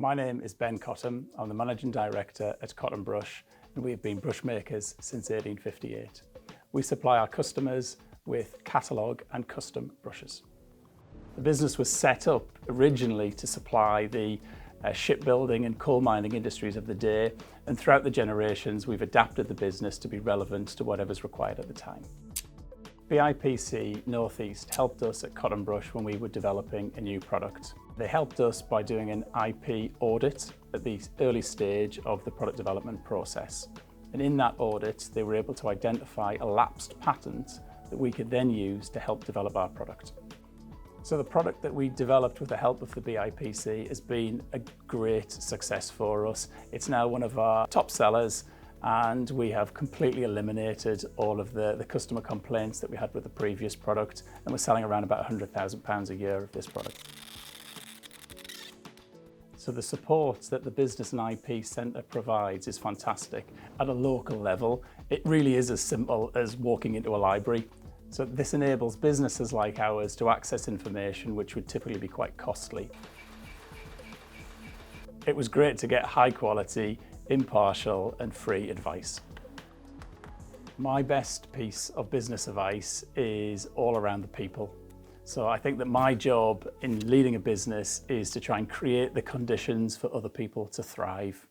My name is Ben Cottam. I'm the Managing Director at Cottam Brush, and we've been brush makers since 1858. We supply our customers with catalogue and custom brushes. The business was set up originally to supply the shipbuilding and coal mining industries of the day, and throughout the generations we've adapted the business to be relevant to whatever's required at the time. BIPC North East helped us at Cottam Brush when we were developing a new product. They helped us by doing an IP audit at the early stage of the product development process. And in that audit, they were able to identify a lapsed patent that we could then use to help develop our product. So the product that we developed with the help of the BIPC has been a great success for us. It's now one of our top sellers, and we have completely eliminated all of the customer complaints that we had with the previous product, and we're selling around about £100,000 a year of this product. So the support that the Business and IP Centre provides is fantastic. At a local level, it really is as simple as walking into a library. So this enables businesses like ours to access information which would typically be quite costly. It was great to get high quality, impartial and free advice. My best piece of business advice is all around the people. So I think that my job in leading a business is to try and create the conditions for other people to thrive.